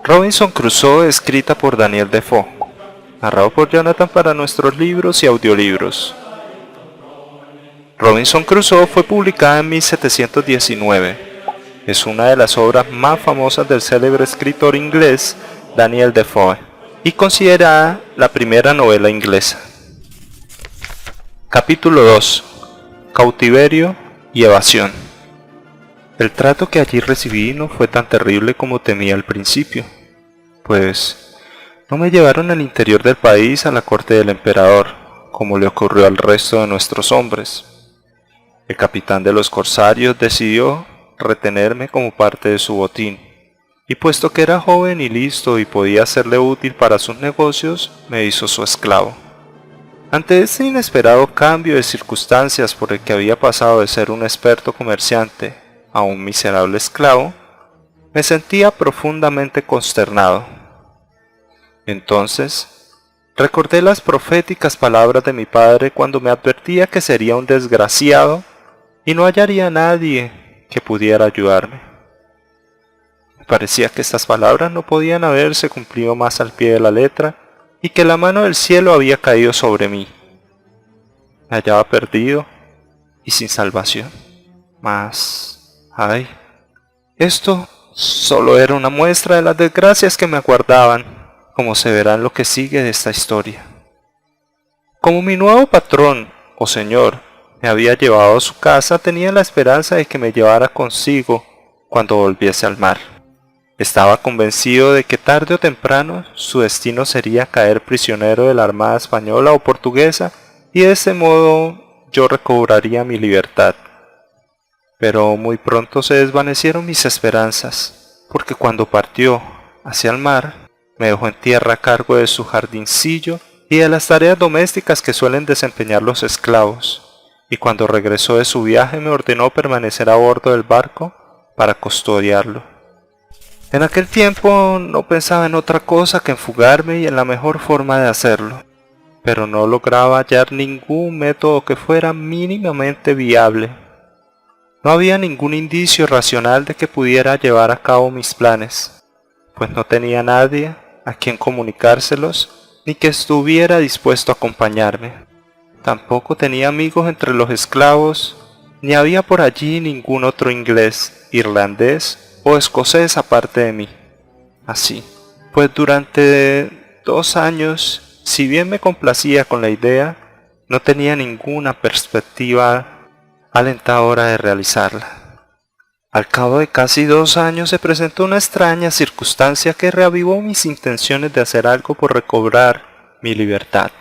Robinson Crusoe, escrita por Daniel Defoe, narrado por Jonathan para nuestros libros y audiolibros. Robinson Crusoe fue publicada en 1719. Es una de las obras más famosas del célebre escritor inglés Daniel Defoe y considerada la primera novela inglesa. Capítulo 2. Cautiverio y evasión. El trato que allí recibí no fue tan terrible como temía al principio, pues no me llevaron al interior del país a la corte del emperador, como le ocurrió al resto de nuestros hombres. El capitán de los corsarios decidió retenerme como parte de su botín, y puesto que era joven y listo y podía serle útil para sus negocios, me hizo su esclavo. Ante este inesperado cambio de circunstancias por el que había pasado de ser un experto comerciante a un miserable esclavo, me sentía profundamente consternado. Entonces, recordé las proféticas palabras de mi padre cuando me advertía que sería un desgraciado y no hallaría a nadie que pudiera ayudarme. Me parecía que estas palabras no podían haberse cumplido más al pie de la letra y que la mano del cielo había caído sobre mí. Me hallaba perdido y sin salvación. Mas, ay, esto solo era una muestra de las desgracias que me aguardaban, como se verá en lo que sigue de esta historia. Como mi nuevo patrón, o señor, me había llevado a su casa, tenía la esperanza de que me llevara consigo cuando volviese al mar. Estaba convencido de que tarde o temprano su destino sería caer prisionero de la Armada española o portuguesa y de ese modo yo recobraría mi libertad. Pero muy pronto se desvanecieron mis esperanzas, porque cuando partió hacia el mar, me dejó en tierra a cargo de su jardincillo y de las tareas domésticas que suelen desempeñar los esclavos, y cuando regresó de su viaje me ordenó permanecer a bordo del barco para custodiarlo. En aquel tiempo no pensaba en otra cosa que en fugarme y en la mejor forma de hacerlo, pero no lograba hallar ningún método que fuera mínimamente viable. No había ningún indicio racional de que pudiera llevar a cabo mis planes, pues no tenía nadie a quien comunicárselos ni que estuviera dispuesto a acompañarme. Tampoco tenía amigos entre los esclavos, ni había por allí ningún otro inglés, irlandés o escocés aparte de mí. Así, pues durante 2 años, si bien me complacía con la idea, no tenía ninguna perspectiva alentadora de realizarla. Al cabo de casi 2 años se presentó una extraña circunstancia que reavivó mis intenciones de hacer algo por recobrar mi libertad.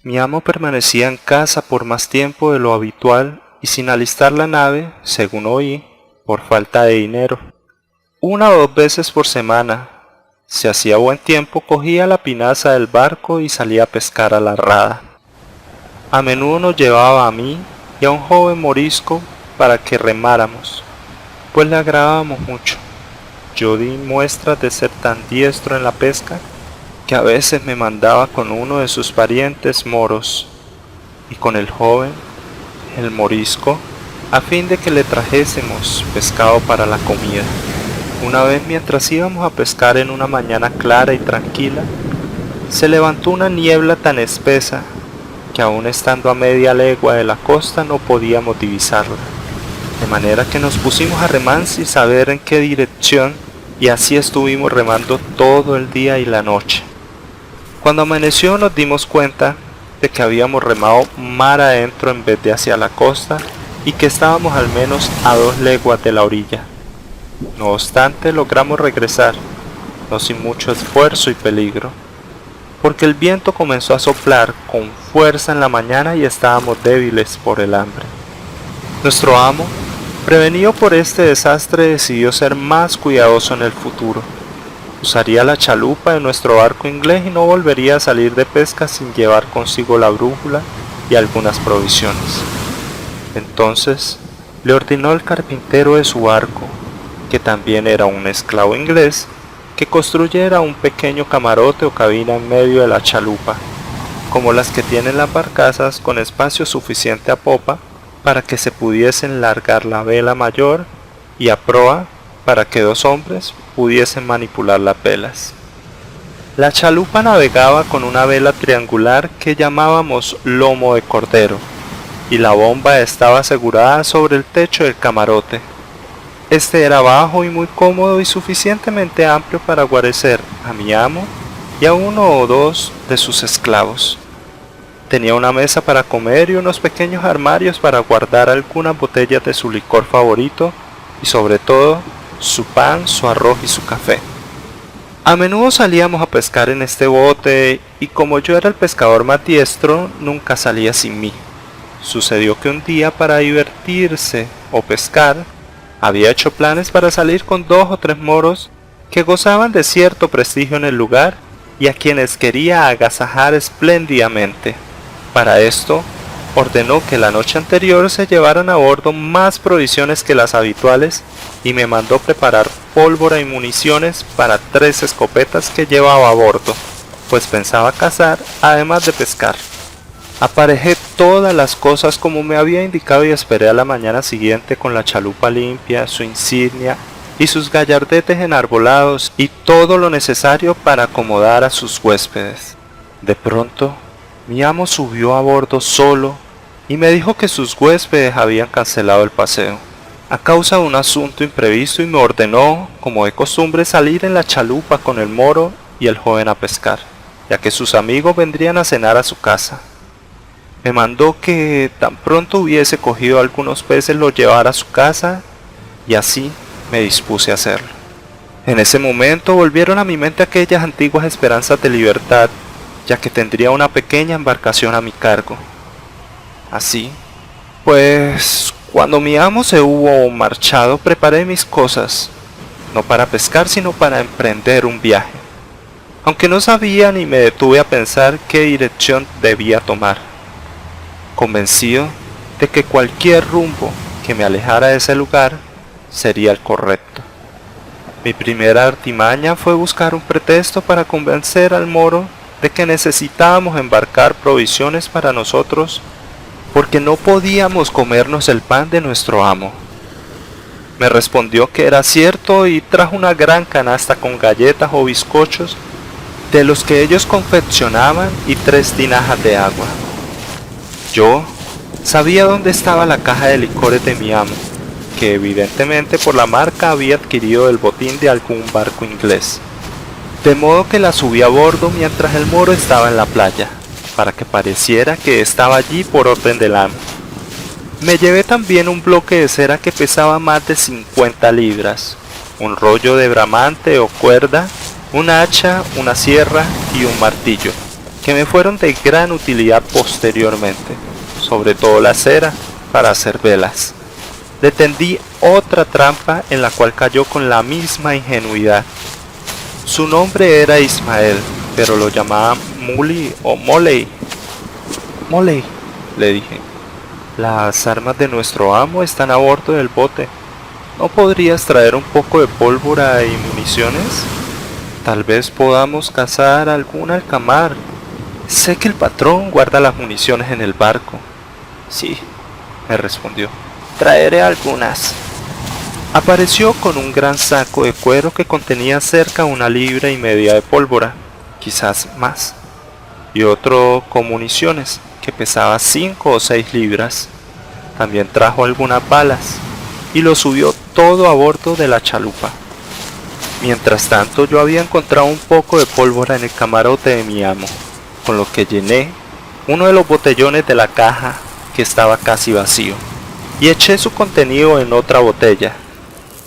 Mi amo permanecía en casa por más tiempo de lo habitual y sin alistar la nave, según oí, por falta de dinero. 1 o 2 veces por semana, si hacía buen tiempo, cogía la pinaza del barco y salía a pescar a la rada. A menudo nos llevaba a mí y a un joven morisco para que remáramos, pues le agradábamos mucho. Yo di muestras de ser tan diestro en la pesca que a veces me mandaba con uno de sus parientes moros y con el joven, el morisco, a fin de que le trajésemos pescado para la comida. Una vez mientras íbamos a pescar en una mañana clara y tranquila, se levantó una niebla tan espesa que aún estando a media legua de la costa no podíamos divisarla, de manera que nos pusimos a remar sin saber en qué dirección y así estuvimos remando todo el día y la noche. Cuando amaneció nos dimos cuenta de que habíamos remado mar adentro en vez de hacia la costa y que estábamos al menos a 2 leguas de la orilla. No obstante logramos regresar, no sin mucho esfuerzo y peligro, porque el viento comenzó a soplar con fuerza en la mañana y estábamos débiles por el hambre. Nuestro amo, prevenido por este desastre, decidió ser más cuidadoso en el futuro. Usaría la chalupa de nuestro barco inglés y no volvería a salir de pesca sin llevar consigo la brújula y algunas provisiones. Entonces le ordenó al carpintero de su barco, que también era un esclavo inglés, que construyera un pequeño camarote o cabina en medio de la chalupa, como las que tienen las barcazas, con espacio suficiente a popa para que se pudiesen largar la vela mayor y a proa para que 2 hombres pudiesen manipular las velas. La chalupa navegaba con una vela triangular que llamábamos lomo de cordero, y la bomba estaba asegurada sobre el techo del camarote. Este era bajo y muy cómodo y suficientemente amplio para guarecer a mi amo y a uno o dos de sus esclavos. Tenía una mesa para comer y unos pequeños armarios para guardar algunas botellas de su licor favorito y sobre todo su pan, su arroz y su café. A menudo salíamos a pescar en este bote y como yo era el pescador más diestro, nunca salía sin mí. Sucedió que un día para divertirse o pescar, había hecho planes para salir con 2 o 3 moros que gozaban de cierto prestigio en el lugar y a quienes quería agasajar espléndidamente. Para esto, ordenó que la noche anterior se llevaran a bordo más provisiones que las habituales y me mandó preparar pólvora y municiones para 3 escopetas que llevaba a bordo, pues pensaba cazar además de pescar. Aparejé todas las cosas como me había indicado y esperé a la mañana siguiente con la chalupa limpia, su insignia y sus gallardetes enarbolados y todo lo necesario para acomodar a sus huéspedes. De pronto, mi amo subió a bordo solo y me dijo que sus huéspedes habían cancelado el paseo a causa de un asunto imprevisto y me ordenó, como de costumbre, salir en la chalupa con el moro y el joven a pescar, ya que sus amigos vendrían a cenar a su casa. Me mandó que tan pronto hubiese cogido algunos peces los llevara a su casa y así me dispuse a hacerlo. En ese momento volvieron a mi mente aquellas antiguas esperanzas de libertad, ya que tendría una pequeña embarcación a mi cargo. Así, pues, cuando mi amo se hubo marchado, preparé mis cosas, no para pescar, sino para emprender un viaje, aunque no sabía ni me detuve a pensar qué dirección debía tomar, convencido de que cualquier rumbo que me alejara de ese lugar sería el correcto. Mi primera artimaña fue buscar un pretexto para convencer al moro de que necesitábamos embarcar provisiones para nosotros porque no podíamos comernos el pan de nuestro amo. Me respondió que era cierto y trajo una gran canasta con galletas o bizcochos de los que ellos confeccionaban y 3 tinajas de agua. Yo sabía dónde estaba la caja de licores de mi amo, que evidentemente por la marca había adquirido el botín de algún barco inglés. De modo que la subí a bordo mientras el moro estaba en la playa, para que pareciera que estaba allí por orden del amo. Me llevé también un bloque de cera que pesaba más de 50 libras, un rollo de bramante o cuerda, un hacha, una sierra y un martillo, que me fueron de gran utilidad posteriormente, sobre todo la cera para hacer velas. Le tendí otra trampa en la cual cayó con la misma ingenuidad. Su nombre era Ismael, pero lo llamaban Muli o Moley. Moley, le dije, las armas de nuestro amo están a bordo del bote. ¿No podrías traer un poco de pólvora y municiones? Tal vez podamos cazar algún alcamar. Sé que el patrón guarda las municiones en el barco. Sí, me respondió. Traeré algunas. Apareció con un gran saco de cuero que contenía cerca 1,5 libras de pólvora, quizás más, y otro con municiones que pesaba 5 o 6 libras. También trajo algunas balas y lo subió todo a bordo de la chalupa. Mientras tanto yo había encontrado un poco de pólvora en el camarote de mi amo, con lo que llené uno de los botellones de la caja que estaba casi vacío y eché su contenido en otra botella.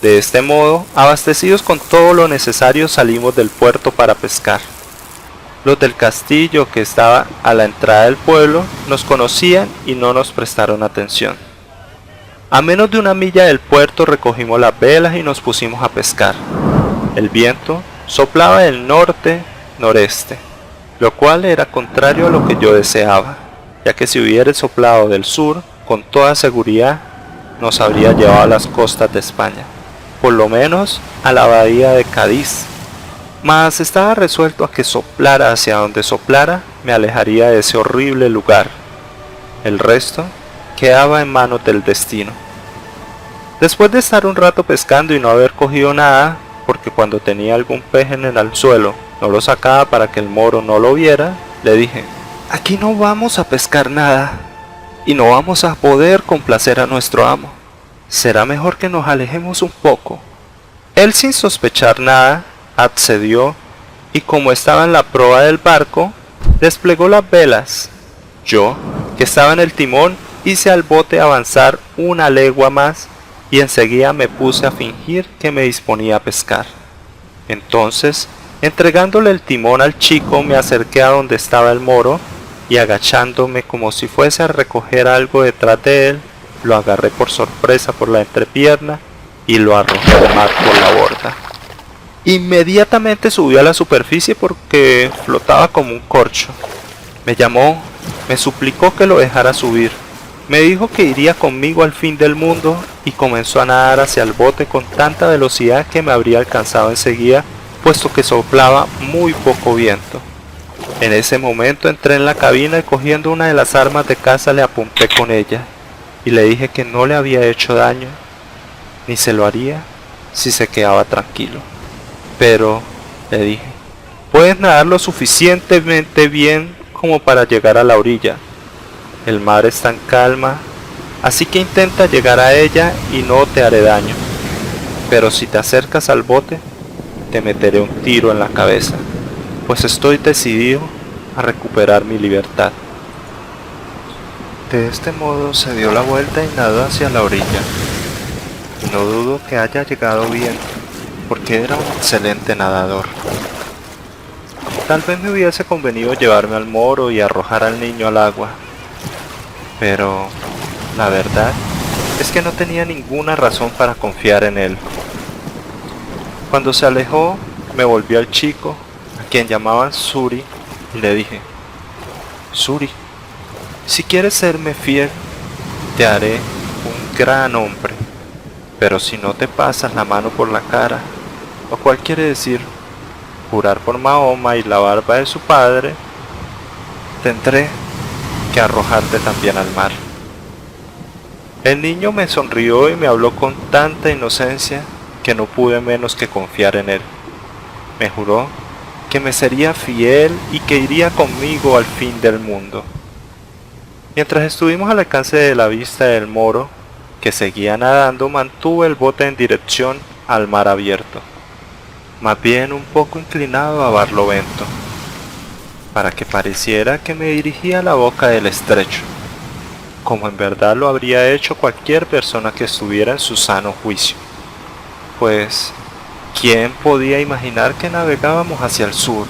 De este modo, abastecidos con todo lo necesario, salimos del puerto para pescar. Los del castillo, que estaba a la entrada del pueblo, nos conocían y no nos prestaron atención. A menos de 1 milla del puerto recogimos las velas y nos pusimos a pescar. El viento soplaba del norte-noreste, lo cual era contrario a lo que yo deseaba, ya que si hubiera soplado del sur, con toda seguridad nos habría llevado a las costas de España, por lo menos a la bahía de Cádiz. Mas estaba resuelto a que soplara hacia donde soplara, me alejaría de ese horrible lugar. El resto quedaba en manos del destino. Después de estar un rato pescando y no haber cogido nada, porque cuando tenía algún pez en el anzuelo no lo sacaba para que el moro no lo viera, le dije: aquí no vamos a pescar nada y no vamos a poder complacer a nuestro amo. Será mejor que nos alejemos un poco. Él, sin sospechar nada, accedió y, como estaba en la proa del barco, desplegó las velas. Yo, que estaba en el timón, hice al bote avanzar una legua más y enseguida me puse a fingir que me disponía a pescar. Entonces, entregándole el timón al chico, me acerqué a donde estaba el moro y, agachándome como si fuese a recoger algo detrás de él, lo agarré por sorpresa por la entrepierna y lo arrojé al mar por la borda. Inmediatamente subió a la superficie porque flotaba como un corcho. Me llamó, me suplicó que lo dejara subir. Me dijo que iría conmigo al fin del mundo y comenzó a nadar hacia el bote con tanta velocidad que me habría alcanzado enseguida, puesto que soplaba muy poco viento. En ese momento entré en la cabina y, cogiendo una de las armas de caza, le apunté con ella y le dije que no le había hecho daño, ni se lo haría si se quedaba tranquilo. Pero, le dije, puedes nadar lo suficientemente bien como para llegar a la orilla. El mar está en calma, así que intenta llegar a ella y no te haré daño. Pero si te acercas al bote, te meteré un tiro en la cabeza, pues estoy decidido a recuperar mi libertad. De este modo se dio la vuelta y nadó hacia la orilla. No dudo que haya llegado bien, porque era un excelente nadador. Tal vez me hubiese convenido llevarme al moro y arrojar al niño al agua, pero la verdad es que no tenía ninguna razón para confiar en él. Cuando se alejó, me volví al chico, a quien llamaban Suri, y le dije: Suri, si quieres serme fiel, te haré un gran hombre, pero si no te pasas la mano por la cara, lo cual quiere decir jurar por Mahoma y la barba de su padre, tendré que arrojarte también al mar. El niño me sonrió y me habló con tanta inocencia que no pude menos que confiar en él. Me juró que me sería fiel y que iría conmigo al fin del mundo. Mientras estuvimos al alcance de la vista del moro, que seguía nadando, mantuve el bote en dirección al mar abierto, más bien un poco inclinado a barlovento, para que pareciera que me dirigía a la boca del estrecho, como en verdad lo habría hecho cualquier persona que estuviera en su sano juicio. Pues, ¿quién podía imaginar que navegábamos hacia el sur,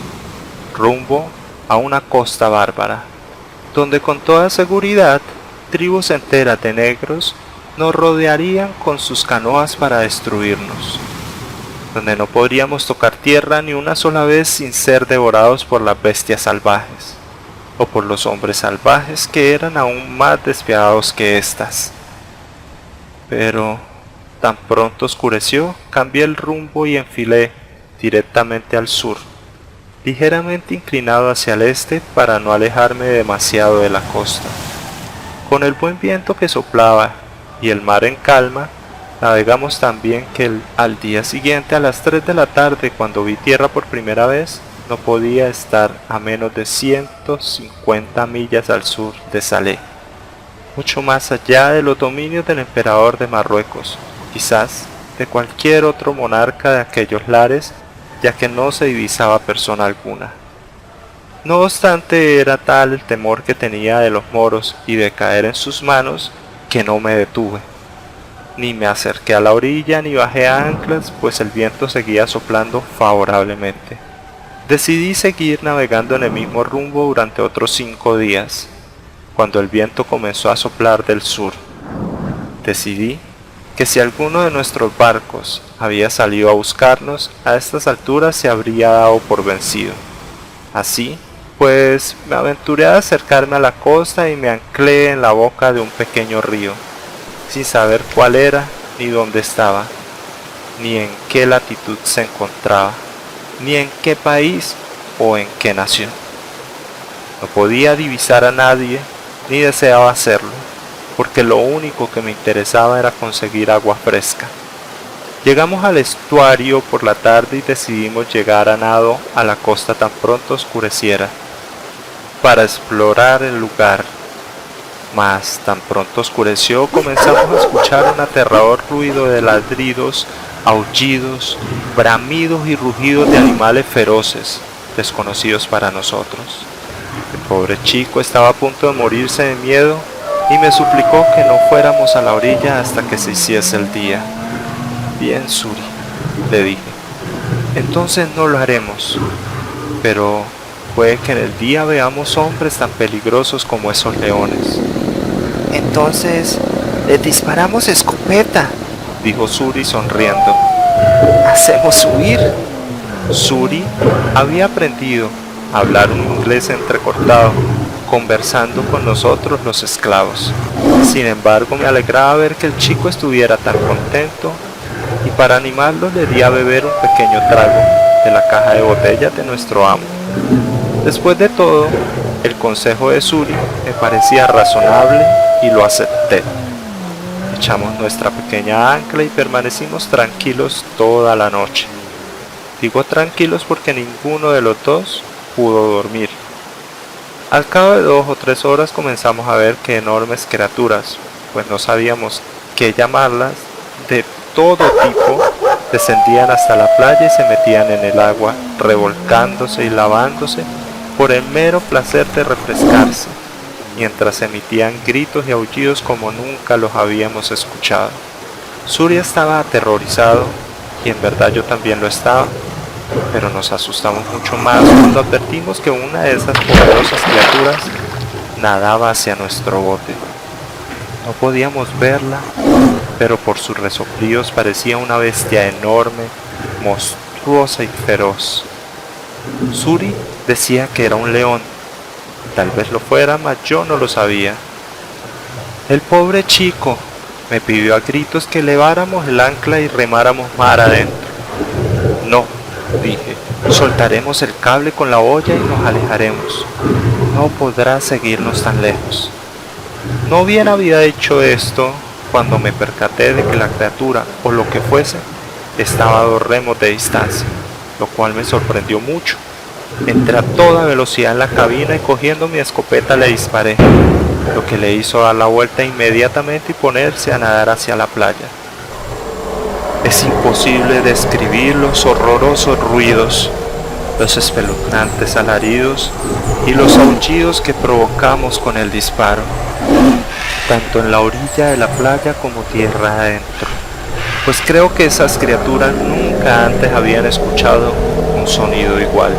rumbo a una costa bárbara, donde con toda seguridad tribus enteras de negros nos rodearían con sus canoas para destruirnos, donde no podríamos tocar tierra ni una sola vez sin ser devorados por las bestias salvajes, o por los hombres salvajes que eran aún más despiadados que éstas? Pero tan pronto oscureció, cambié el rumbo y enfilé directamente al sur, ligeramente inclinado hacia el este para no alejarme demasiado de la costa. Con el buen viento que soplaba y el mar en calma, navegamos tan bien que al día siguiente, a las 3 de la tarde, cuando vi tierra por primera vez, no podía estar a menos de 150 millas al sur de Salé, mucho más allá de los dominios del emperador de Marruecos, quizás de cualquier otro monarca de aquellos lares, ya que no se divisaba persona alguna. No obstante, era tal el temor que tenía de los moros y de caer en sus manos, que no me detuve. Ni me acerqué a la orilla ni bajé a anclas, pues el viento seguía soplando favorablemente. Decidí seguir navegando en el mismo rumbo durante otros 5 días, cuando el viento comenzó a soplar del sur. Decidí que si alguno de nuestros barcos había salido a buscarnos, a estas alturas se habría dado por vencido. Así pues, me aventuré a acercarme a la costa y me anclé en la boca de un pequeño río, sin saber cuál era, ni dónde estaba, ni en qué latitud se encontraba, ni en qué país o en qué nación. No podía divisar a nadie, ni deseaba hacerlo, porque lo único que me interesaba era conseguir agua fresca. Llegamos al estuario por la tarde y decidimos llegar a nado a la costa tan pronto oscureciera, para explorar el lugar. Mas tan pronto oscureció comenzamos a escuchar un aterrador ruido de ladridos, aullidos, bramidos y rugidos de animales feroces, desconocidos para nosotros. El pobre chico estaba a punto de morirse de miedo y me suplicó que no fuéramos a la orilla hasta que se hiciese el día. Bien, Suri, le dije, entonces no lo haremos, pero puede que en el día veamos hombres tan peligrosos como esos leones. Entonces, les disparamos escopeta, Dijo Suri sonriendo. hacemos huir. Suri había aprendido a hablar un inglés entrecortado, conversando con nosotros los esclavos. Sin embargo, me alegraba ver que el chico estuviera tan contento y para animarlo le di a beber un pequeño trago de la caja de botellas de nuestro amo. Después de todo, el consejo de Suri me parecía razonable y lo acepté. Echamos nuestra pequeña ancla y permanecimos tranquilos toda la noche. Digo tranquilos porque ninguno de los dos pudo dormir. Al cabo de 2 o 3 horas comenzamos a ver que enormes criaturas, pues no sabíamos qué llamarlas, de todo tipo, descendían hasta la playa y se metían en el agua, revolcándose y lavándose por el mero placer de refrescarse, mientras emitían gritos y aullidos como nunca los habíamos escuchado. Suri estaba aterrorizado y en verdad yo también lo estaba, pero nos asustamos mucho más cuando advertimos que una de esas poderosas criaturas nadaba hacia nuestro bote. No podíamos verla, pero por sus resoplidos parecía una bestia enorme, monstruosa y feroz. Suri decía que era un león. Tal vez lo fuera, mas yo no lo sabía. El pobre chico me pidió a gritos que eleváramos el ancla y remáramos mar adentro. No, dije, soltaremos el cable con la olla y nos alejaremos. No podrá seguirnos tan lejos. No bien había hecho esto cuando me percaté de que la criatura, o lo que fuese, estaba a 2 remos de distancia, lo cual me sorprendió mucho. Entré a toda velocidad en la cabina y cogiendo mi escopeta le disparé, lo que le hizo dar la vuelta inmediatamente y ponerse a nadar hacia la playa. Es imposible describir los horrorosos ruidos, los espeluznantes alaridos y los aullidos que provocamos con el disparo, tanto en la orilla de la playa como tierra adentro, pues creo que esas criaturas nunca antes habían escuchado un sonido igual.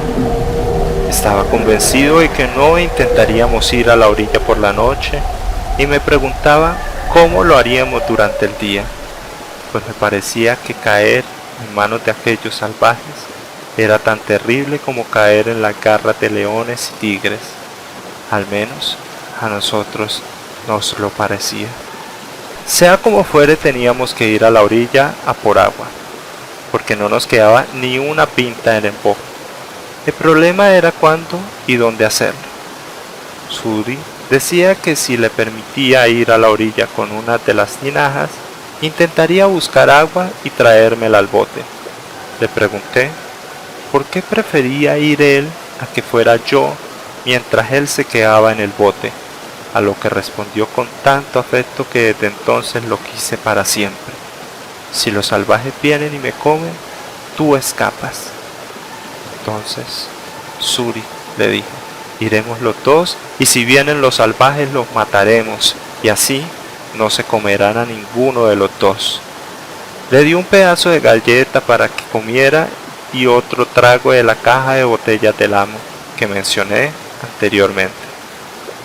Estaba convencido de que no intentaríamos ir a la orilla por la noche y me preguntaba cómo lo haríamos durante el día, pues me parecía que caer en manos de aquellos salvajes era tan terrible como caer en las garras de leones y tigres. Al menos a nosotros nos lo parecía. Sea como fuere, teníamos que ir a la orilla a por agua, porque no nos quedaba ni una pinta en el bote. El problema era cuándo y dónde hacerlo. Suri decía que si le permitía ir a la orilla con una de las tinajas, intentaría buscar agua y traérmela al bote. Le pregunté por qué prefería ir él a que fuera yo mientras él se quedaba en el bote, a lo que respondió con tanto afecto que desde entonces lo quise para siempre. Si los salvajes vienen y me comen, tú escapas. Entonces, Suri, le dije, iremos los dos y si vienen los salvajes los mataremos y así no se comerán a ninguno de los dos. Le di un pedazo de galleta para que comiera y otro trago de la caja de botellas del amo que mencioné anteriormente.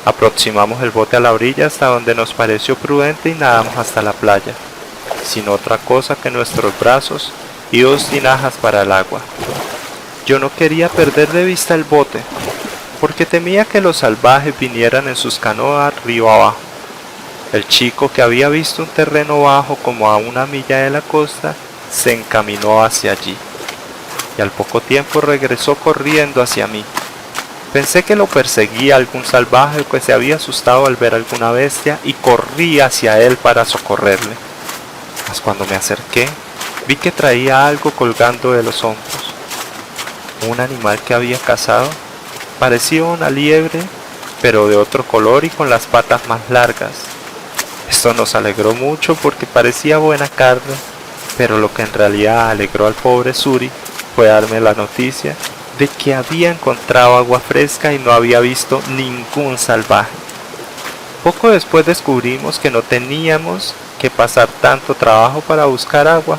Aproximamos el bote a la orilla hasta donde nos pareció prudente y nadamos hasta la playa, sin otra cosa que nuestros brazos y 2 tinajas para el agua. Yo no quería perder de vista el bote, porque temía que los salvajes vinieran en sus canoas río abajo. El chico, que había visto un terreno bajo como a 1 milla de la costa, se encaminó hacia allí, y al poco tiempo regresó corriendo hacia mí. Pensé que lo perseguía algún salvaje que se había asustado al ver alguna bestia y corrí hacia él para socorrerle. Mas cuando me acerqué, Vi que traía algo colgando de los hombros, un animal que había cazado. Parecía una liebre, pero de otro color y con las patas más largas. Esto nos alegró mucho porque parecía buena carne, pero lo que en realidad alegró al pobre Suri fue darme la noticia de que había encontrado agua fresca y no había visto ningún salvaje. Poco después descubrimos que no teníamos que pasar tanto trabajo para buscar agua,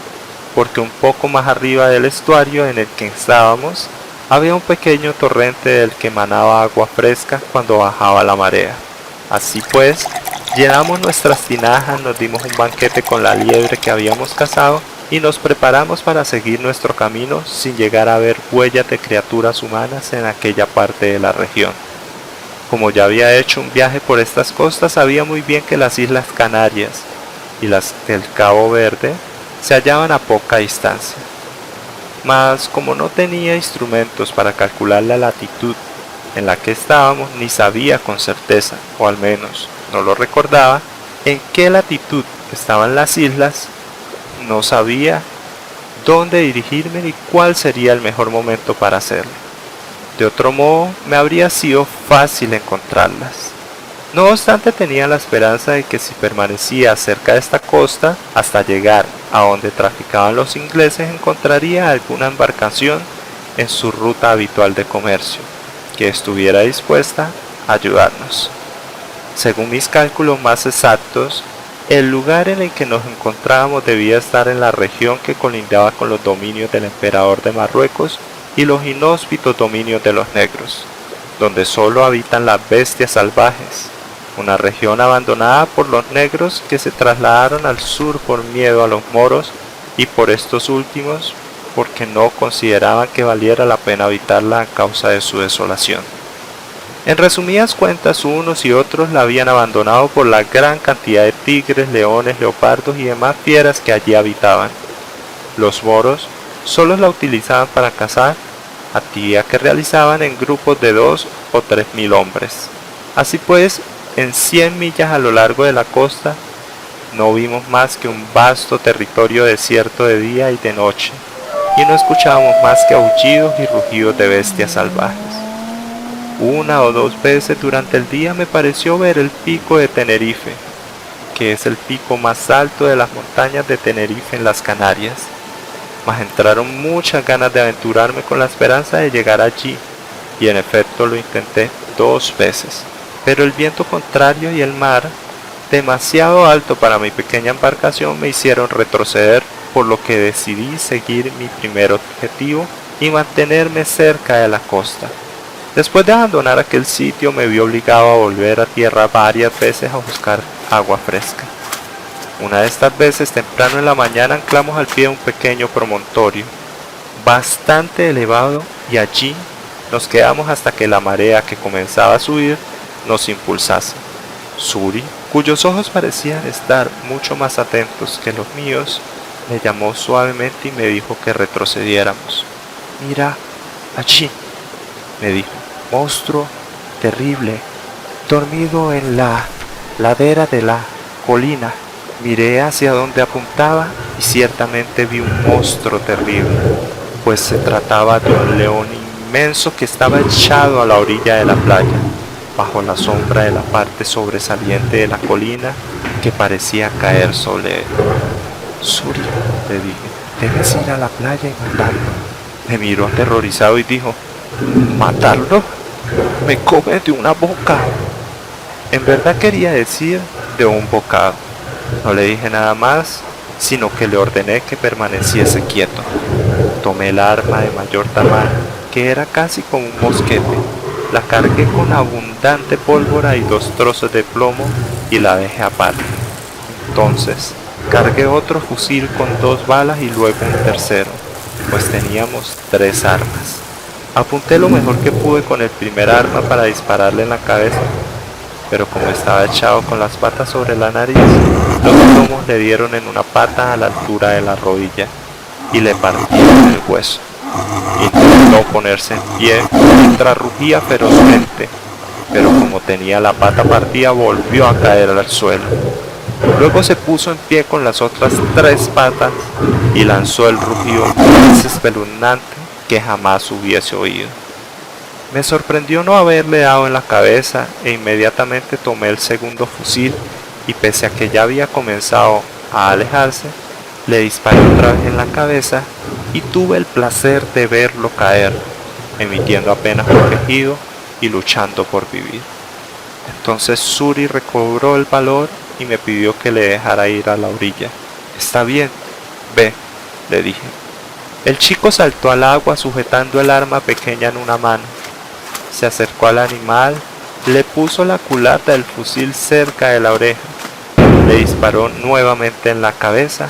porque un poco más arriba del estuario en el que estábamos había un pequeño torrente del que emanaba agua fresca cuando bajaba la marea. Así pues, llenamos nuestras tinajas, nos dimos un banquete con la liebre que habíamos cazado y nos preparamos para seguir nuestro camino sin llegar a ver huellas de criaturas humanas en aquella parte de la región. Como ya había hecho un viaje por estas costas, sabía muy bien que las Islas Canarias y las del Cabo Verde se hallaban a poca distancia. Mas como no tenía instrumentos para calcular la latitud en la que estábamos, ni sabía con certeza, o al menos no lo recordaba, en qué latitud estaban las islas, no sabía dónde dirigirme ni cuál sería el mejor momento para hacerlo. De otro modo, me habría sido fácil encontrarlas. No obstante, tenía la esperanza de que si permanecía cerca de esta costa hasta llegar a donde traficaban los ingleses, encontraría alguna embarcación en su ruta habitual de comercio, que estuviera dispuesta a ayudarnos. Según mis cálculos más exactos, el lugar en el que nos encontrábamos debía estar en la región que colindaba con los dominios del emperador de Marruecos y los inhóspitos dominios de los negros, donde solo habitan las bestias salvajes, una región abandonada por los negros que se trasladaron al sur por miedo a los moros y por estos últimos porque no consideraban que valiera la pena habitarla a causa de su desolación. En resumidas cuentas, unos y otros la habían abandonado por la gran cantidad de tigres, leones, leopardos y demás fieras que allí habitaban. Los moros solo la utilizaban para cazar, actividad que realizaban en grupos de 2 o 3 mil hombres. Así pues, en 100 millas a lo largo de la costa, no vimos más que un vasto territorio desierto de día y de noche, y no escuchábamos más que aullidos y rugidos de bestias salvajes. Una o dos veces durante el día me pareció ver el pico de Tenerife, que es el pico más alto de las montañas de Tenerife en las Canarias, mas entraron muchas ganas de aventurarme con la esperanza de llegar allí, y en efecto lo intenté 2 veces. Pero el viento contrario y el mar, demasiado alto para mi pequeña embarcación, me hicieron retroceder, por lo que decidí seguir mi primer objetivo y mantenerme cerca de la costa. Después de abandonar aquel sitio, me vi obligado a volver a tierra varias veces a buscar agua fresca. Una de estas veces, temprano en la mañana, anclamos al pie de un pequeño promontorio, bastante elevado, y allí nos quedamos hasta que la marea, que comenzaba a subir, nos impulsase. Suri, cuyos ojos parecían estar mucho más atentos que los míos, me llamó suavemente y me dijo que retrocediéramos. «Mira, allí», me dijo, «monstruo terrible, dormido en la ladera de la colina». Miré hacia donde apuntaba y ciertamente vi un monstruo terrible, pues se trataba de un león inmenso que estaba echado a la orilla de la playa, bajo la sombra de la parte sobresaliente de la colina que parecía caer sobre él. «Suri», le dije, «debes ir a la playa y matarlo». Me miró aterrorizado y dijo, «¿Matarlo? Me come de una boca». En verdad quería decir de un bocado. No le dije nada más, sino que le ordené que permaneciese quieto. Tomé el arma de mayor tamaño, que era casi como un mosquete, la cargué con abundante pólvora y 2 trozos de plomo y la dejé aparte. Entonces, cargué otro fusil con 2 balas y luego un tercero, pues teníamos 3 armas. Apunté lo mejor que pude con el primer arma para dispararle en la cabeza, pero como estaba echado con las patas sobre la nariz, los plomos le dieron en una pata a la altura de la rodilla y le partieron el hueso. Intentó ponerse en pie mientras rugía ferozmente, pero como tenía la pata partida volvió a caer al suelo. Luego se puso en pie con las otras 3 patas y lanzó el rugido más espeluznante que jamás hubiese oído. Me sorprendió no haberle dado en la cabeza e inmediatamente tomé el segundo fusil y pese a que ya había comenzado a alejarse, le disparé otra vez en la cabeza y tuve el placer de verlo caer, emitiendo apenas un quejido y luchando por vivir. Entonces Suri recobró el valor y me pidió que le dejara ir a la orilla. Está bien, ve, le dije. El chico saltó al agua sujetando el arma pequeña en una mano. Se acercó al animal, le puso la culata del fusil cerca de la oreja, le disparó nuevamente en la cabeza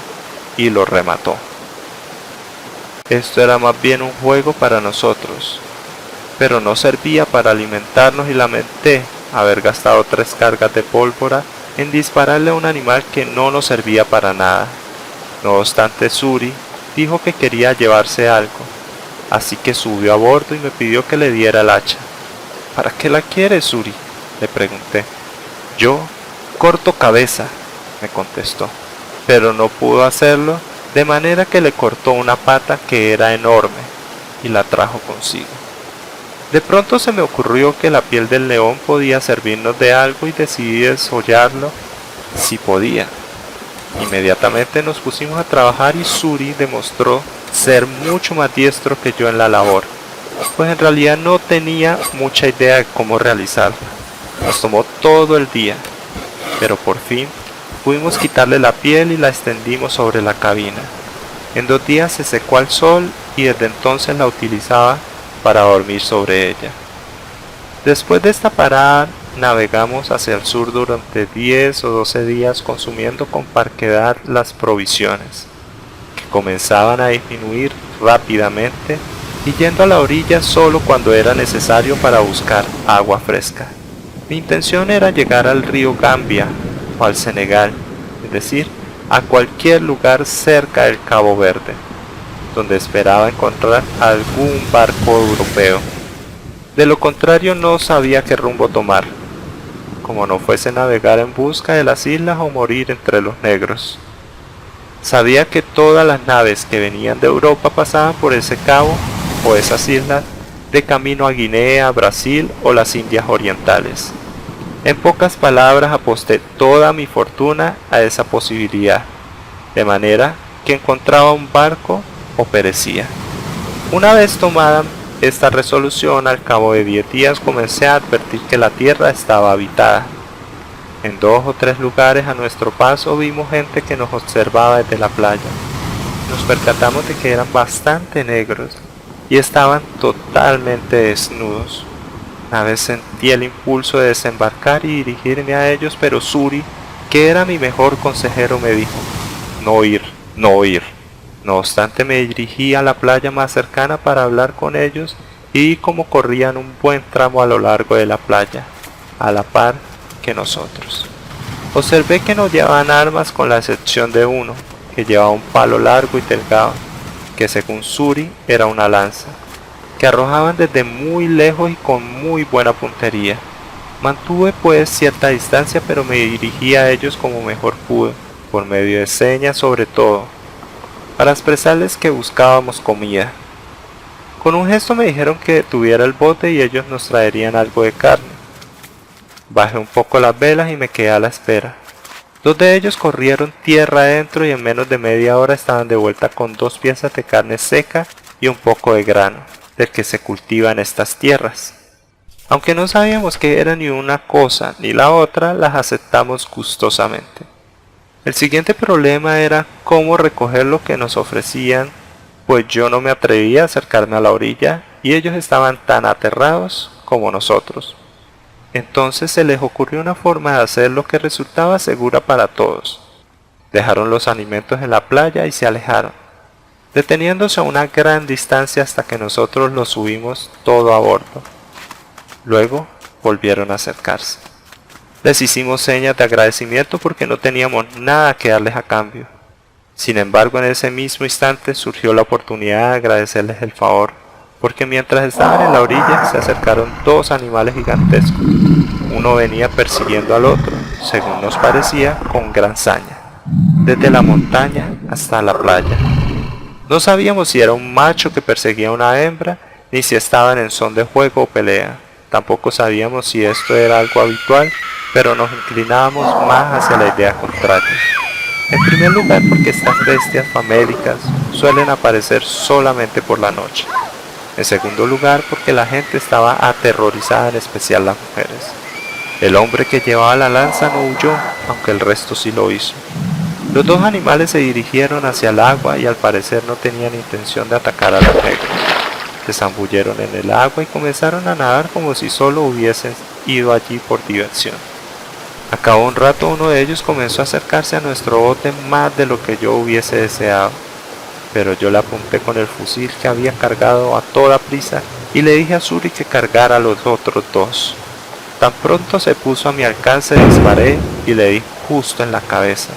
y lo remató. Esto era más bien un juego para nosotros, pero no servía para alimentarnos y lamenté haber gastado 3 cargas de pólvora en dispararle a un animal que no nos servía para nada. No obstante, Suri dijo que quería llevarse algo, así que subió a bordo y me pidió que le diera el hacha. ¿Para qué la quieres, Suri?, le pregunté. Yo corto cabeza, me contestó, pero no pudo hacerlo, de manera que le cortó una pata que era enorme y la trajo consigo. De pronto se me ocurrió que la piel del león podía servirnos de algo y decidí desollarlo si podía. Inmediatamente nos pusimos a trabajar y Suri demostró ser mucho más diestro que yo en la labor, pues en realidad no tenía mucha idea de cómo realizarla. Nos tomó todo el día, pero por fin pudimos quitarle la piel y la extendimos sobre la cabina. En 2 días se secó al sol y desde entonces la utilizaba para dormir sobre ella. Después de esta parada navegamos hacia el sur durante 10 o 12 días consumiendo con parquedad las provisiones, que comenzaban a disminuir rápidamente y yendo a la orilla solo cuando era necesario para buscar agua fresca. Mi intención era llegar al río Gambia o al Senegal, es decir, a cualquier lugar cerca del Cabo Verde, donde esperaba encontrar algún barco europeo. De lo contrario no sabía qué rumbo tomar, como no fuese navegar en busca de las islas o morir entre los negros. Sabía que todas las naves que venían de Europa pasaban por ese cabo o esas islas de camino a Guinea, Brasil o las Indias Orientales. En pocas palabras aposté toda mi fortuna a esa posibilidad, de manera que encontraba un barco o perecía. Una vez tomada esta resolución, al cabo de 10 días comencé a advertir que la tierra estaba habitada. En 2 o 3 lugares a nuestro paso vimos gente que nos observaba desde la playa. Nos percatamos de que eran bastante negros y estaban totalmente desnudos. Una vez sentí el impulso de desembarcar y dirigirme a ellos, pero Suri, que era mi mejor consejero, me dijo, no ir, no ir. No obstante me dirigí a la playa más cercana para hablar con ellos y vi cómo corrían un buen tramo a lo largo de la playa, a la par que nosotros. Observé que no llevaban armas con la excepción de uno, que llevaba un palo largo y delgado, que según Suri era una lanza, que arrojaban desde muy lejos y con muy buena puntería. Mantuve pues cierta distancia, pero me dirigí a ellos como mejor pude, por medio de señas sobre todo, para expresarles que buscábamos comida. Con un gesto me dijeron que detuviera el bote y ellos nos traerían algo de carne. Bajé un poco las velas y me quedé a la espera. 2 de ellos corrieron tierra adentro y en menos de media hora estaban de vuelta con 2 piezas de carne seca y un poco de grano, del que se cultiva en estas tierras. Aunque no sabíamos qué era ni una cosa ni la otra, las aceptamos gustosamente. El siguiente problema era cómo recoger lo que nos ofrecían, pues yo no me atrevía a acercarme a la orilla y ellos estaban tan aterrados como nosotros. Entonces se les ocurrió una forma de hacerlo que resultaba segura para todos. Dejaron los alimentos en la playa y se alejaron, deteniéndose a una gran distancia hasta que nosotros los subimos todo a bordo. Luego volvieron a acercarse. Les hicimos señas de agradecimiento porque no teníamos nada que darles a cambio. Sin embargo, en ese mismo instante surgió la oportunidad de agradecerles el favor, porque mientras estaban en la orilla se acercaron 2 animales gigantescos. Uno venía persiguiendo al otro según nos parecía, con gran saña, desde la montaña hasta la playa. No sabíamos si era un macho que perseguía a una hembra, ni si estaban en son de juego o pelea. Tampoco sabíamos si esto era algo habitual, pero nos inclinábamos más hacia la idea contraria. En primer lugar, porque estas bestias famélicas suelen aparecer solamente por la noche. En segundo lugar, porque la gente estaba aterrorizada, en especial las mujeres. El hombre que llevaba la lanza no huyó, aunque el resto sí lo hizo. Los dos animales se dirigieron hacia el agua y al parecer no tenían intención de atacar a los negros. Se zambulleron en el agua y comenzaron a nadar como si solo hubiesen ido allí por diversión. A cabo un rato uno de ellos comenzó a acercarse a nuestro bote más de lo que yo hubiese deseado, pero yo le apunté con el fusil que había cargado a toda prisa y le dije a Suri que cargara a los otros dos. Tan pronto se puso a mi alcance, disparé y le di justo en la cabeza.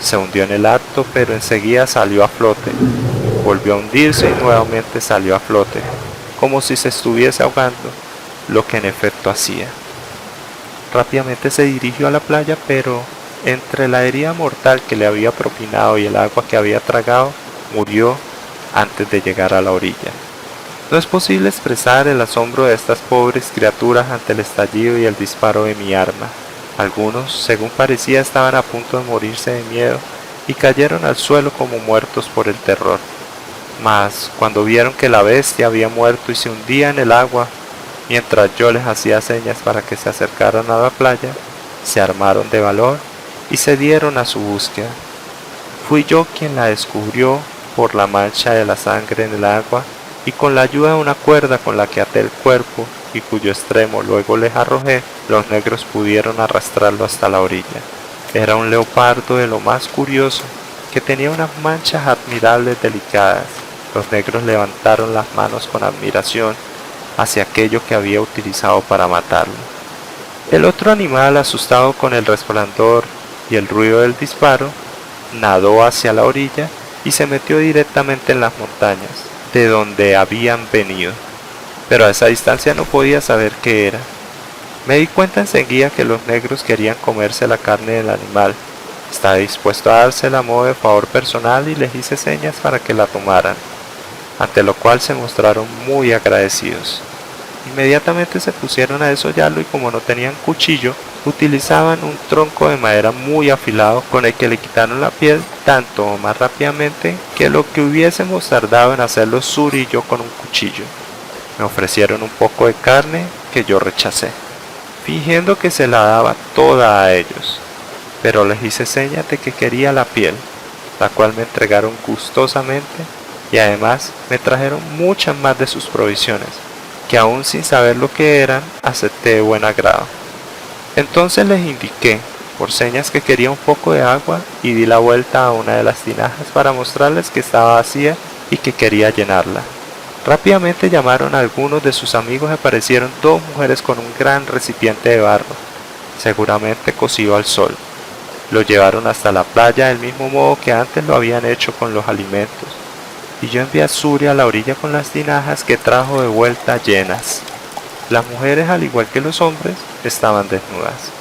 Se hundió en el acto, pero enseguida salió a flote. Volvió a hundirse y nuevamente salió a flote, como si se estuviese ahogando, lo que en efecto hacía. Rápidamente se dirigió a la playa, pero entre la herida mortal que le había propinado y el agua que había tragado, murió antes de llegar a la orilla. No es posible expresar el asombro de estas pobres criaturas ante el estallido y el disparo de mi arma. Algunos, según parecía, estaban a punto de morirse de miedo y cayeron al suelo como muertos por el terror. Mas, cuando vieron que la bestia había muerto y se hundía en el agua, mientras yo les hacía señas para que se acercaran a la playa, se armaron de valor y se dieron a su búsqueda. Fui yo quien la descubrió por la mancha de la sangre en el agua y con la ayuda de una cuerda con la que até el cuerpo y cuyo extremo luego les arrojé, los negros pudieron arrastrarlo hasta la orilla. Era un leopardo de lo más curioso, que tenía unas manchas admirables delicadas. Los negros levantaron las manos con admiración hacia aquello que había utilizado para matarlo. El otro animal, asustado con el resplandor y el ruido del disparo, nadó hacia la orilla y se metió directamente en las montañas, de donde habían venido, pero a esa distancia no podía saber qué era. Me di cuenta enseguida que los negros querían comerse la carne del animal. Estaba dispuesto a dársela a modo de favor personal y les hice señas para que la tomaran, ante lo cual se mostraron muy agradecidos. Inmediatamente se pusieron a desollarlo y como no tenían cuchillo, utilizaban un tronco de madera muy afilado con el que le quitaron la piel tanto o más rápidamente que lo que hubiésemos tardado en hacerlo Suri y yo con un cuchillo. Me ofrecieron un poco de carne que yo rechacé, fingiendo que se la daba toda a ellos, pero les hice señas de que quería la piel, la cual me entregaron gustosamente y además me trajeron muchas más de sus provisiones, que aún sin saber lo que eran, acepté de buen agrado. Entonces les indiqué, por señas, que quería un poco de agua y di la vuelta a una de las tinajas para mostrarles que estaba vacía y que quería llenarla. Rápidamente llamaron a algunos de sus amigos y aparecieron dos mujeres con un gran recipiente de barro, seguramente cocido al sol. Lo llevaron hasta la playa del mismo modo que antes lo habían hecho con los alimentos, y yo envié a Suri a la orilla con las tinajas que trajo de vuelta llenas. Las mujeres, al igual que los hombres, estaban desnudas.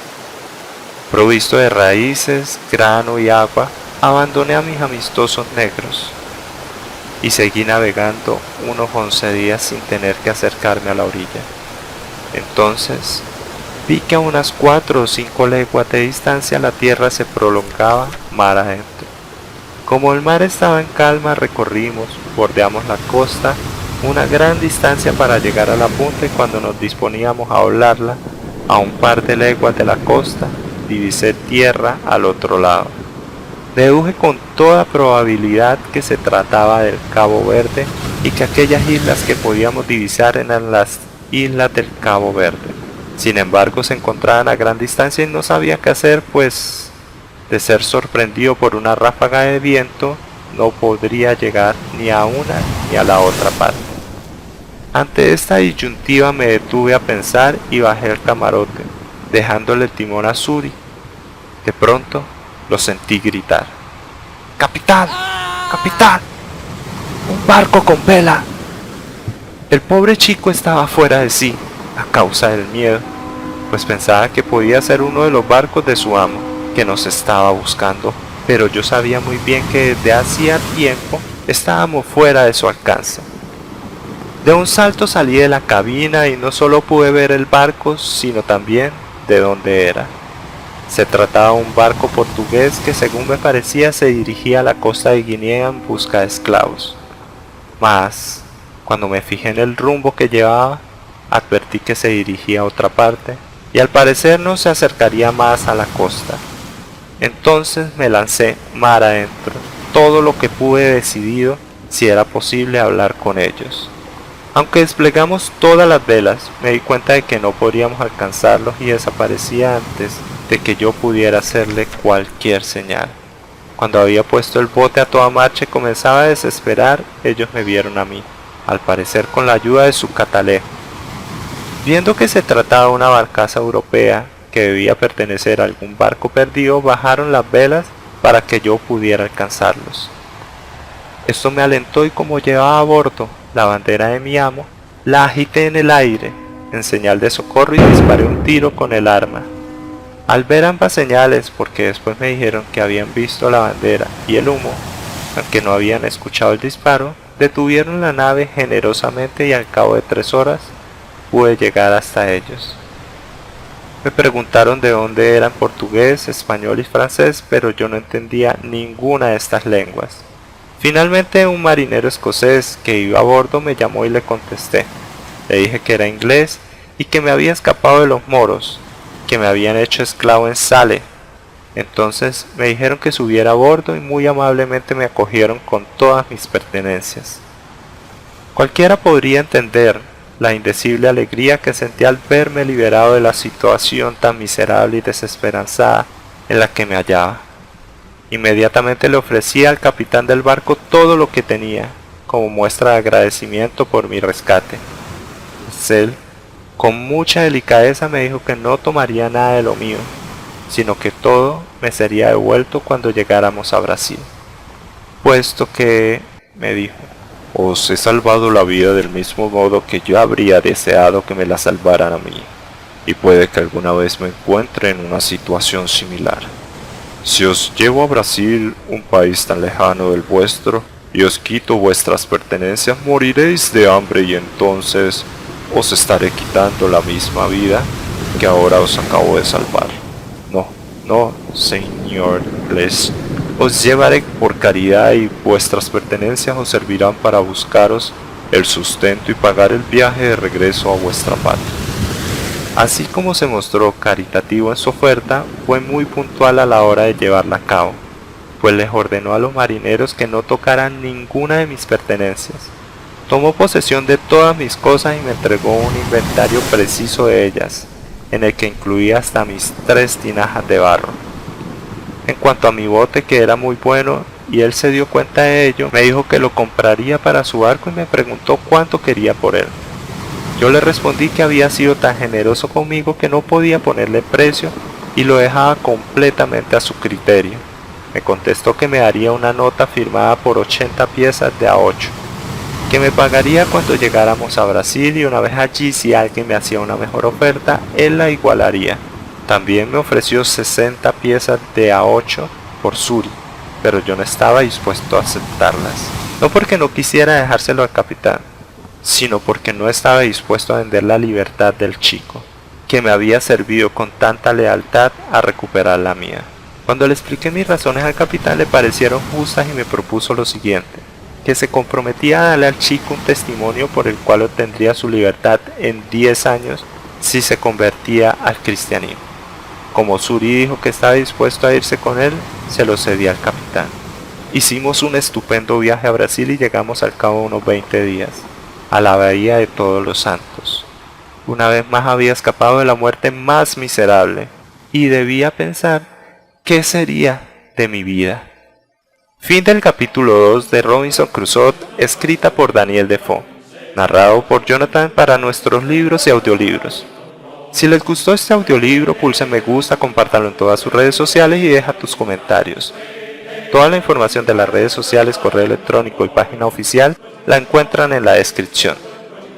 Provisto de raíces, grano y agua, abandoné a mis amistosos negros y seguí navegando unos 11 días sin tener que acercarme a la orilla. Entonces vi que a unas 4 o 5 leguas de distancia la tierra se prolongaba mar adentro. Como el mar estaba en calma, recorrimos, bordeamos la costa una gran distancia para llegar a la punta y cuando nos disponíamos a doblarla, a un par de leguas de la costa, divisé tierra al otro lado. Deduje con toda probabilidad que se trataba del Cabo Verde y que aquellas islas que podíamos divisar eran las islas del Cabo Verde. Sin embargo, se encontraban a gran distancia y no sabía qué hacer, pues de ser sorprendido por una ráfaga de viento, no podría llegar ni a una ni a la otra parte. Ante esta disyuntiva me detuve a pensar y bajé el camarote, dejándole el timón a Suri. De pronto lo sentí gritar: ¡Capitán! ¡Capitán! ¡Un barco con vela! El pobre chico estaba fuera de sí a causa del miedo. pues pensaba que podía ser uno de los barcos de su amo, que nos estaba buscando, pero yo sabía muy bien que desde hacía tiempo estábamos fuera de su alcance. De un salto salí de la cabina y no solo pude ver el barco, sino también de dónde era. Se trataba de un barco portugués que, según me parecía, se dirigía a la costa de Guinea en busca de esclavos. Mas, cuando me fijé en el rumbo que llevaba, advertí que se dirigía a otra parte y al parecer no se acercaría más a la costa. Entonces me lancé mar adentro, todo lo que pude decidido si era posible hablar con ellos. Aunque desplegamos todas las velas, me di cuenta de que no podríamos alcanzarlos y desaparecía antes de que yo pudiera hacerle cualquier señal. Cuando había puesto el bote a toda marcha y comenzaba a desesperar, ellos me vieron a mí, al parecer con la ayuda de su catalejo. Viendo que se trataba de una barcaza europea que debía pertenecer a algún barco perdido, bajaron las velas para que yo pudiera alcanzarlos. Esto me alentó y como llevaba a bordo la bandera de mi amo, la agité en el aire, en señal de socorro y disparé un tiro con el arma. Al ver ambas señales, porque después me dijeron que habían visto la bandera y el humo, aunque no habían escuchado el disparo, detuvieron la nave generosamente y al cabo de 3 horas pude llegar hasta ellos. Me preguntaron de dónde era en portugués, español y francés, pero yo no entendía ninguna de estas lenguas. Finalmente un marinero escocés que iba a bordo me llamó y le contesté. Le dije que era inglés y que me había escapado de los moros, que me habían hecho esclavo en Sale. Entonces me dijeron que subiera a bordo y muy amablemente me acogieron con todas mis pertenencias. Cualquiera podría entender la indecible alegría que sentí al verme liberado de la situación tan miserable y desesperanzada en la que me hallaba. Inmediatamente le ofrecí al capitán del barco todo lo que tenía, como muestra de agradecimiento por mi rescate. Él, con mucha delicadeza, me dijo que no tomaría nada de lo mío, sino que todo me sería devuelto cuando llegáramos a Brasil. Puesto que, me dijo, os he salvado la vida del mismo modo que yo habría deseado que me la salvaran a mí, y puede que alguna vez me encuentre en una situación similar. Si os llevo a Brasil, un país tan lejano del vuestro, y os quito vuestras pertenencias, moriréis de hambre y entonces os estaré quitando la misma vida que ahora os acabo de salvar. No, señor inglés, os llevaré por caridad y vuestras pertenencias os servirán para buscaros el sustento y pagar el viaje de regreso a vuestra patria. Así como se mostró caritativo en su oferta, fue muy puntual a la hora de llevarla a cabo, pues les ordenó a los marineros que no tocaran ninguna de mis pertenencias. Tomó posesión de todas mis cosas y me entregó un inventario preciso de ellas, en el que incluía hasta mis 3 tinajas de barro. En cuanto a mi bote, que era muy bueno, y él se dio cuenta de ello, me dijo que lo compraría para su barco y me preguntó cuánto quería por él. Yo le respondí que había sido tan generoso conmigo que no podía ponerle precio y lo dejaba completamente a su criterio. Me contestó que me daría una nota firmada por 80 piezas de A8, que me pagaría cuando llegáramos a Brasil y una vez allí, si alguien me hacía una mejor oferta, él la igualaría. También me ofreció 60 piezas de A8 por Suri, pero yo no estaba dispuesto a aceptarlas. No porque no quisiera dejárselo al capitán, sino porque no estaba dispuesto a vender la libertad del chico, que me había servido con tanta lealtad a recuperar la mía. Cuando le expliqué mis razones al capitán, le parecieron justas y me propuso lo siguiente: que se comprometía a darle al chico un testimonio por el cual obtendría su libertad en 10 años si se convertía al cristianismo. Como Suri dijo que estaba dispuesto a irse con él, se lo cedí al capitán. Hicimos un estupendo viaje a Brasil y llegamos al cabo de unos 20 días, a la bahía de Todos los Santos. Una vez más había escapado de la muerte más miserable, y debía pensar qué sería de mi vida. Fin del capítulo 2 de Robinson Crusoe, escrita por Daniel Defoe, narrado por Jonathan para nuestros libros y audiolibros. Si les gustó este audiolibro, pulsa me gusta, compártanlo en todas sus redes sociales y deja tus comentarios. Toda la información de las redes sociales, correo electrónico y página oficial la encuentran en la descripción.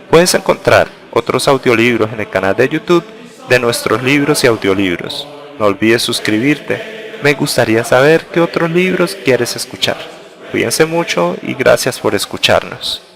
Puedes encontrar otros audiolibros en el canal de YouTube de nuestros libros y audiolibros. No olvides suscribirte. Me gustaría saber qué otros libros quieres escuchar. Cuídense mucho y gracias por escucharnos.